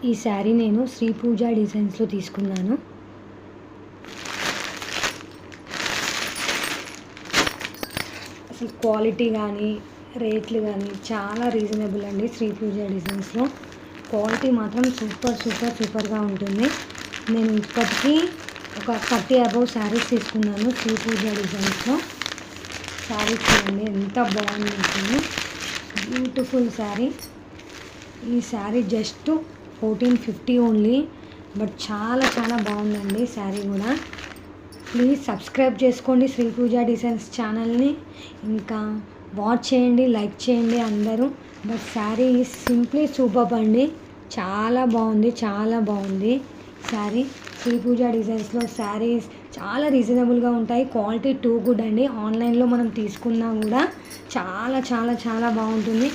ఈ శారీ నేను శ్రీ పూజ డిజైన్స్లో తీసుకున్నాను. అసలు క్వాలిటీ కానీ రేట్లు కానీ చాలా రీజనబుల్ అండి. శ్రీ పూజ డిజైన్స్లో క్వాలిటీ మాత్రం సూపర్గా ఉంటుంది. నేను ఇప్పటికీ ఒక 30 అబౌవ్ శారీస్ తీసుకున్నాను శ్రీ పూజ డిజైన్స్లో. శారీ చూడండి ఎంత బాగుంది, బ్యూటిఫుల్ శారీ. ఈ శారీ జస్ట్ 1450 ఓన్లీ, బట్ చాలా బాగుందండి శారీ కూడా. ప్లీజ్ సబ్స్క్రైబ్ చేసుకోండి శ్రీ పూజ డిజైన్స్ ఛానల్ని, ఇంకా వాచ్ చేయండి, లైక్ చేయండి అందరూ. బట్ శారీ సింప్లీ సూపర్ అండి, చాలా బాగుంది శారీ. శ్రీ పూజ డిజైన్స్లో శారీస్ చాలా రీజనబుల్గా ఉంటాయి, క్వాలిటీ టూ గుడ్ అండి. ఆన్లైన్లో మనం తీసుకున్నా కూడా చాలా బాగుంటుంది.